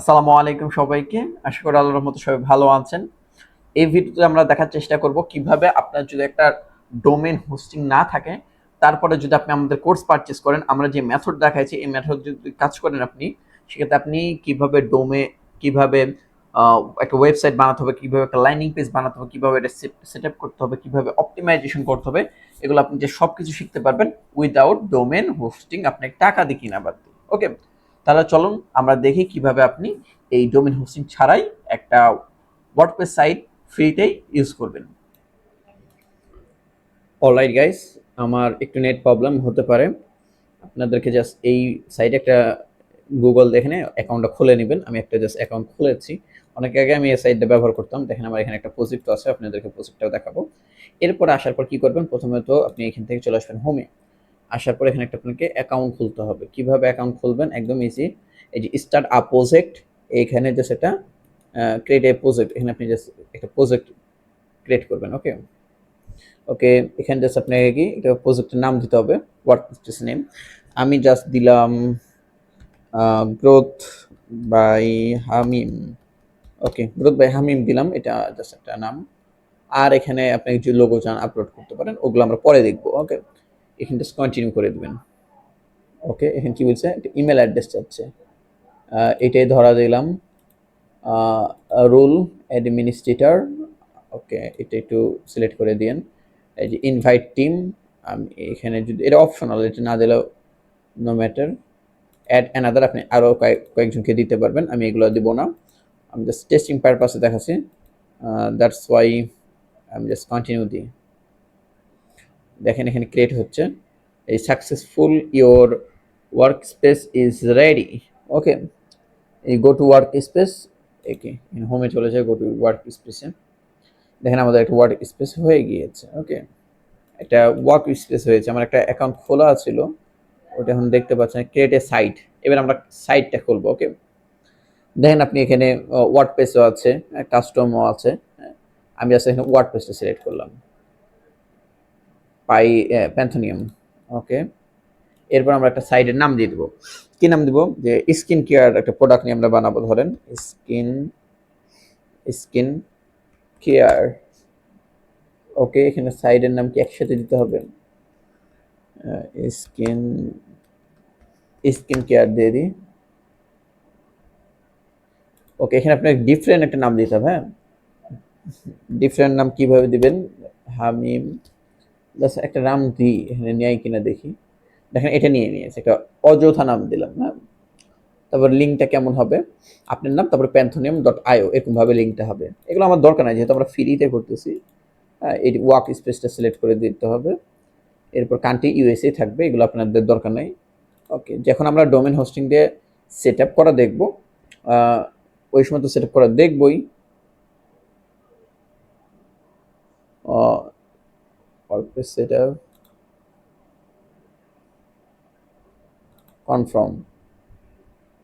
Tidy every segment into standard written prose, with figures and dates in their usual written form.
আসসালামু আলাইকুম সবাইকে। আশা করি আল্লাহর রহমতে সবাই ভালো আছেন। এই ভিডিওতে আমরা দেখার চেষ্টা করব কিভাবে আপনার যদি একটা ডোমেইন হোস্টিং না থাকে, তারপরে যদি আপনি আমাদের কোর্স পারচেজ করেন, আমরা যে মেথড দেখাইছি এই মেথড যদি কাজ করেন আপনি, সেক্ষেত্রে আপনি কিভাবে একটা ওয়েবসাইট বানাতে হবে, কিভাবে একটা লাইনিং পেজ বানাতে হবে, কিভাবে এটা সেটআপ করতে হবে, কিভাবে অপটিমাইজেশন করতে হবে, এগুলো আপনি যে সবকিছু শিখতে পারবেন উইদাউট ডোমেইন হোস্টিং আপনাকে টাকা দিয়ে কিনা বাদ দিয়ে। ওকে, তাহলে চলুন আমরা দেখি কিভাবে আপনি এই ডোমেইন হোস্টিং ছাড়াই একটা ওয়ার্ডপ্রেস সাইট ফ্রিতেই ইউজ করবেন। অলরাইট গাইস, আমার একটু নেট প্রবলেম হতে পারে, আপনাদেরকে জাস্ট এই সাইটে একটা গুগল এখানে অ্যাকাউন্টটা খুলে নেবেন। আমি একটা জাস্ট অ্যাকাউন্ট খুলেছি, অনেক আগে আমি এই সাইটটা ব্যবহার করতাম। দেখেন আমার এখানে একটা প্রজেক্ট আছে, আপনাদেরকে প্রজেক্টটাও দেখাবো। এরপর আসার পর কি করবেন, প্রথমে তো আপনি এখান থেকে চলে আসবেন হোমে। আসার পর এখানে একটা আপনাকে অ্যাকাউন্ট খুলতে হবে। কিভাবে অ্যাকাউন্ট খুলবেন, একদম ইজি। এই যে স্টার্ট আ প্রজেক্ট, এইখানে জাস্ট এটা ক্রিয়েট এ প্রজেক্ট, এখানে আপনি জাস্ট একটা প্রজেক্ট ক্রিয়েট করবেন। ওকে ওকে, এখানে জাস্ট আপনাকে কি এটা প্রজেক্টের নাম দিতে হবে, ওয়ার্ডপ্রেস নেম। আমি জাস্ট দিলাম growth by Hamim. Okay, growth by Hamim দিলাম, এটা জাস্ট একটা নাম। আর এখানে আপনি যে লোগো চান আপলোড করতে পারেন, ওগুলো আমরা পরে দেখবো। ওকে, এখানে জাস্ট কন্টিনিউ করে দেবেন। ওকে, এখানে কি বলছে, একটা ইমেল অ্যাড্রেস চাচ্ছে, এটাই ধরা দিলাম। রুল অ্যাডমিনিস্ট্রেটর, ওকে এটা একটু সিলেক্ট করে দিন। এই যে ইনভাইট টিম, আমি এখানে যদি এটা অপশনাল, এটা না দিলেও নো ম্যাটার। অ্যাড অ্যানাদার, আপনি আরও কয়েকজনকে দিতে পারবেন, আমি এগুলো দিব না, আমি জাস্ট টেস্টিং পারপাসে দেখাচ্ছি। দ্যাটস ওয়াই আমি জাস্ট কন্টিনিউ দিই। দেখেন এখানে ক্রিয়েট হচ্ছে, এই successful your workspace is ready. Okay, এই গো টু ওয়ার্ক স্পেস, একে হোমে চলে যায়, গো টু ওয়ার্ক স্পেসে। দেখেন আমাদের একটা ওয়ার্ক স্পেস হয়ে গিয়েছে। ওকে, একটা ওয়ার্ক স্পেস হয়েছে, আমার একটা অ্যাকাউন্ট খোলা ছিল, ওটা এখন দেখতে পাচ্ছেন ক্রিয়েট এ সাইট। এবার আমরা সাইটটা খুলবো। ওকে, দেখেন আপনি এখানে ওয়ার্ডপ্রেসও আছে, কাস্টমও আছে। আমি আসলে এখানে ওয়ার্ডপ্রেসটা সিলেক্ট করলাম, প্যান্থোনিয়াম। ওকে, এরপর আমরা একটা সাইটের নাম দিয়ে দেবো। কি নাম দিব, যে স্কিন কেয়ার একটা প্রোডাক্ট নিয়ে আমরা বানাবো, ধরেন স্কিন স্কিন কেয়ার। ওকে, এখানে সাইটের নাম কি একসাথে দিতে হবে, স্কিন স্কিন কেয়ার দিয়ে দিই। ওকে, এখানে আপনাকে ডিফারেন্ট একটা নাম দিতে হবে। হ্যাঁ, ডিফারেন্ট নাম কিভাবে দিবেন, হামিম জাস্ট একটা নাম দিই, এখানে নেয় কিনা দেখি। দেখেন এটা নিয়ে নিয়েছে, একটা অযথা নাম দিলাম। হ্যাঁ, তারপর লিঙ্কটা কেমন হবে, আপনার নাম তারপরে প্যান্থোনিয়াম.io, এরকমভাবে লিঙ্কটা হবে। এগুলো আমার দরকার নাই, যেহেতু আমরা ফ্রিতে করতেছি। হ্যাঁ, এই ওয়ার্ক স্পেসটা সিলেক্ট করে দিতে হবে। এরপর কান্ট্রি ইউএসএ থাকবে, এগুলো আপনাদের দরকার নাই। ওকে, যখন আমরা ডোমেন হোস্টিং দিয়ে সেট আপ করা দেখবো, ওই সময় তো সেট আপ করা দেখবই। ওয়ার্ডপ্রেস সেট আপ কনফার্ম,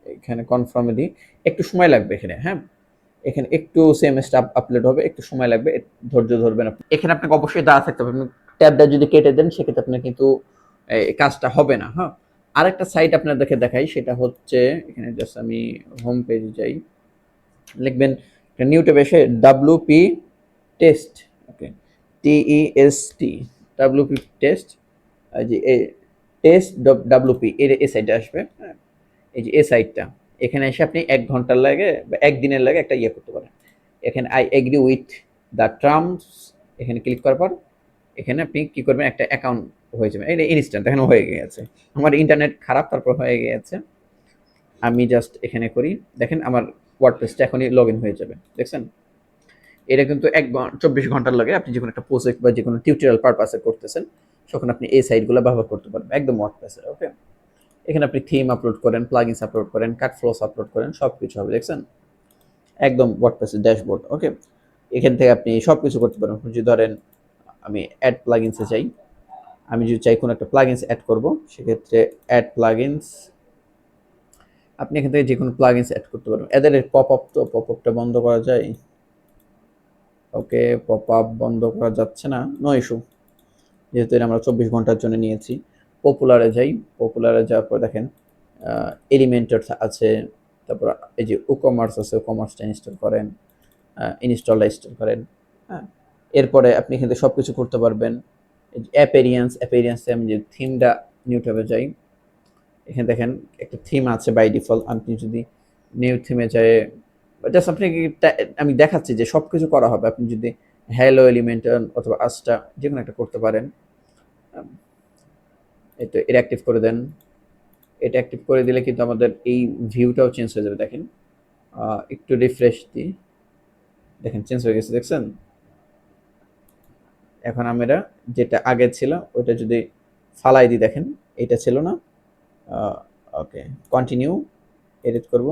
এখানে কনফার্মে দিই, একটু সময় লাগবে এখানে। হ্যাঁ, এখানে একটু সিএমএসটা আপলোড হবে, একটু সময় লাগবে, ধৈর্য ধরবেন আপনি। এখানে আপনাকে অবশ্যই দাঁড়া থাকতে হবে, ট্যাবটা যদি কেটে দেন সেক্ষেত্রে আপনার কিন্তু কাজটা হবে না। হ্যাঁ, আরেকটা সাইট আপনাদেরকে দেখাই, সেটা হচ্ছে এখানে জাস্ট আমি হোম পেজে যাই, লিখবেন নিউ ট্যাবে এসে ডাব্লিউপি টেস্ট। ওকে, টিইএসটি, ডাব্লিউপি টেস্ট, যে টেস্ট ডাব্লিউপি এর এই সাইটে আসবে। হ্যাঁ, এই যে এই সাইটটা, এখানে এসে আপনি 1 ঘন্টার লাগে বা একদিনের লাগে একটা ইয়ে করতে পারেন। এখানে I agree with the terms, এখানে ক্লিক করার পর এখানে আপনি কি করবেন, একটা অ্যাকাউন্ট হয়ে যাবে। এটা ইনস্ট্যান্ট, এখানে হয়ে গেছে। আমার ইন্টারনেট খারাপ, তারপর হয়ে গেছে। আমি জাস্ট এখানে করি, দেখেন আমার ওয়ার্ডপ্রেসটা এখনই লগ ইন হয়ে যাবে। দেখছেন, এটা কিন্তু 24 ঘন্টার লাগে, আপনি যে কোনো একটা প্রজেক্ট বা যে কোনো টিউটোরিয়াল পারপাসে করতেছেন, তখন আপনি এই সাইটগুলো ব্যবহার করতে পারবেন একদম ওয়ার্ডপ্রেসে। ওকে, এখানে আপনি থিম আপলোড করেন, প্লাগইনস আপলোড করেন, কাট ফ্লোস আপলোড করেন, সব কিছু হবে। দেখছেন, একদম ওয়ার্ডপ্রেসের ড্যাশবোর্ড। ওকে, এখান থেকে আপনি সব কিছু করতে পারেন। যদি ধরেন আমি অ্যাড প্লাগইনসে চাই, আমি যদি চাই কোনো একটা প্লাগইনস অ্যাড করব, সেক্ষেত্রে অ্যাড প্লাগইনস, আপনি এখান থেকে যে কোনো প্লাগইনস অ্যাড করতে পারবেন। এদের পপ আপ, তো পপ আপটা বন্ধ করা যায়। ওকে, পপ আপ বন্ধ করা যাচ্ছে না, নো ইস্যু, যেহেতু এটা আমরা 24 ঘন্টার জন্য নিয়েছি। পপুলারে যাই, পপুলারে যাওয়ার পর দেখেন এলিমেন্টর আছে, তারপর এই যে কমার্স আছে, কমার্সটা ইনস্টল করেন, ইনস্টলটা ইনস্টল করেন। হ্যাঁ, এরপরে আপনি এখান থেকে সব কিছু করতে পারবেন। অ্যাপেরিয়েন্সে আমি যে থিমটা নিউ ট্যাবে যাই, এখানে দেখেন একটা থিম আছে বাই ডিফল্ট। আপনি যদি নিউ থিমে যায়, জাস্ট আপনাকে আমি দেখাচ্ছি যে সব কিছু করা হবে। আপনি যদি হ্যালো এলিমেন্টন অথবা আস্টা যে কোনো একটা করতে পারেন। এই তো এটা অ্যাক্টিভ করে দেন। এটা অ্যাক্টিভ করে দিলে কিন্তু আমাদের এই ভিউটাও চেঞ্জ হয়ে যাবে। দেখেন একটু রিফ্রেশ দিই, দেখেন চেঞ্জ হয়ে গেছে, দেখছেন? এখন আমরা যেটা আগে ছিল ওটা যদি ফালাই দিই, দেখেন এটা ছিল না। ওকে, কন্টিনিউ এডিট করব,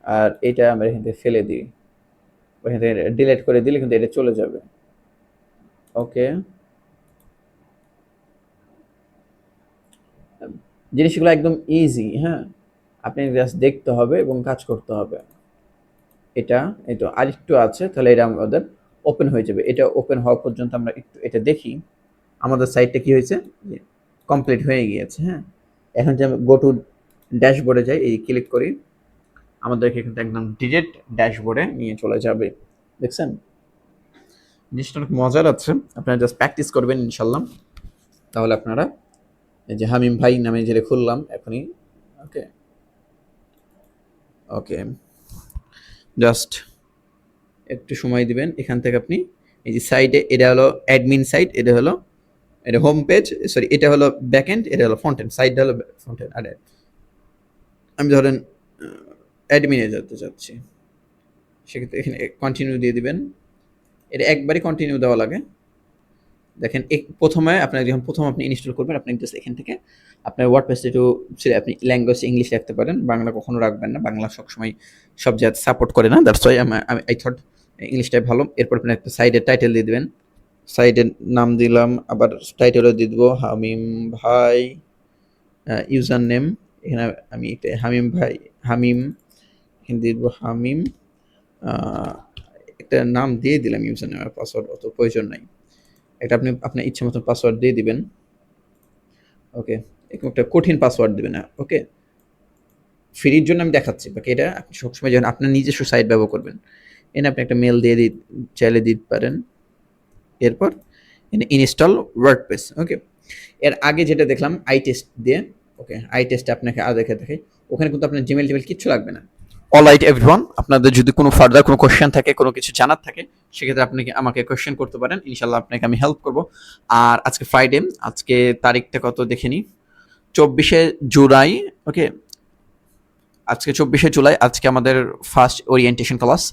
আর এটা আমরা এখান থেকে ফেলে দিই, এখান থেকে ডিলিট করে দিলে কিন্তু এটা চলে যাবে। ওকে, জিনিসগুলো একদম ইজি। হ্যাঁ, আপনি জাস্ট দেখতে হবে এবং কাজ করতে হবে। এটা এই তো আরেকটু আছে, তাহলে এটা আমাদের ওপেন হয়ে যাবে। এটা ওপেন হওয়া পর্যন্ত আমরা একটু এটা দেখি আমাদের সাইটটা কি হয়েছে, কমপ্লিট হয়ে গিয়েছে। হ্যাঁ, এখন যে আমি গো টু ড্যাশবোর্ডে যাই, এই ক্লিক করি, আমাদেরকে কিন্তু একদম ডিরেক্ট ড্যাশবোর্ডে নিয়ে চলে যাবে। দেখছেন, জিনিসটা অনেক মজার আছে। আপনারা জাস্ট প্র্যাকটিস করবেন ইনশাল্লাহ, তাহলে আপনারা এই যে হামিম ভাই নামে যেটা খুললাম এখনই। ওকে ওকে, জাস্ট একটু সময় দিবেন। এখান থেকে আপনি এই যে সাইডে, এটা হলো অ্যাডমিন সাইট, এটা হলো এটা হোম পেজ, সরি এটা হলো ব্যাক এন্ড, এটা হলো ফ্রন্ট এন্ড। সাইডটা হলো ফ্রন্ট এন্ড। আর আমি ধরেন অ্যাডমিনে যেতে চাচ্ছি, সেক্ষেত্রে এখানে কন্টিনিউ দিয়ে দিবেন। এটা একবারই কন্টিনিউ দেওয়া লাগে। দেখেন প্রথমে আপনার যখন প্রথম আপনি ইনস্টল করবেন, আপনি জাস্ট এখান থেকে আপনার ওয়ার্ডপ্রেসে একটু আপনি ল্যাঙ্গুয়েজ ইংলিশ রাখতে পারেন, বাংলা কখনো রাখবেন না। বাংলা সবসময় সব জায়গায় সাপোর্ট করে না, দ্যাটস ওয়াই আই থট ইংলিশটাই ভালো। এরপর আপনি একটা সাইডের টাইটেল দিয়ে দেবেন, সাইডের নাম দিলাম, আবার টাইটেলও দিয়ে দেবো হামিম ভাই, ইউজার নেম এখানে আমি একটা হামিম ভাই, হামিম এখানে দিয়ে দেবো হামিম, একটা নাম দিয়ে দিলাম, ইউজার নেম আর পাসওয়ার্ড অত প্রয়োজন নাই। একটা আপনি আপনার ইচ্ছে মতো পাসওয়ার্ড দিয়ে দিবেন। ওকে, একটা কঠিন পাসওয়ার্ড দিবেন না। ওকে, ফ্রির জন্য আমি দেখাচ্ছি, বাকি এটা আপনি সবসময় যখন আপনার নিজস্ব সাইট ব্যবহার করবেন, এনে আপনি একটা মেল দিয়ে চাইলে দিতে পারেন। এরপর এনে ইনস্টল ওয়ার্ডপ্রেস। ওকে, এর আগে যেটা দেখলাম আই টেস্ট দিয়ে, ওকে আই টেস্টে আপনাকে দেখাই, ওখানে কিন্তু আপনার জিমেল টিমেল কিচ্ছু লাগবে না। অলরাইট এভরিওয়ান, আপনাদের যদি কোনো ফার্দার কোনো কোশ্চেন থাকে, কোনো কিছু জানার থাকে, সেক্ষেত্রে আপনি আমাকে কোশ্চেন করতে পারেন, ইনশাল্লাহ আপনাকে আমি হেল্প করব। আর আজকে ফ্রাইডে, আজকে তারিখটা কত দেখে নিই, 24শে জুলাই। ওকে, আজকে 24শে জুলাই, আজকে আমাদের ফার্স্ট ওরিয়েন্টেশন ক্লাস।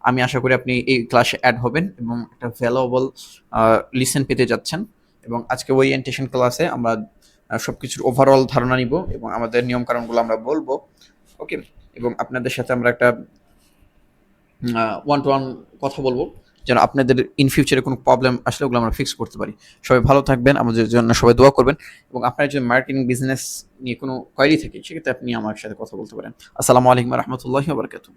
আমি আশা করি আপনি এই ক্লাসে অ্যাড হবেন এবং একটা ভ্যালুয়েবল লিসেন পেতে যাচ্ছেন। এবং আজকে ওরিয়েন্টেশন ক্লাসে আমরা সব কিছুর ওভারঅল ধারণা নিব এবং আমাদের নিয়মকানুনগুলো আমরা বলবো। ওকে, এবং আপনাদের সাথে আমরা একটা ওয়ান টু ওয়ান কথা বলবো, যেন আপনাদের ইন ফিউচারে কোনো প্রবলেম আসলে ওগুলো আমরা ফিক্স করতে পারি। সবাই ভালো থাকবেন, আমাদের জন্য সবাই দোয়া করবেন। এবং আপনার যদি মার্কেটিং বিজনেস নিয়ে কোনো কোয়েরি থাকে, সেক্ষেত্রে আপনি আমার সাথে কথা বলতে পারেন। আসসালামু আলাইকুম রহমতুল্লাহি ওয়া বারাকাতুহু।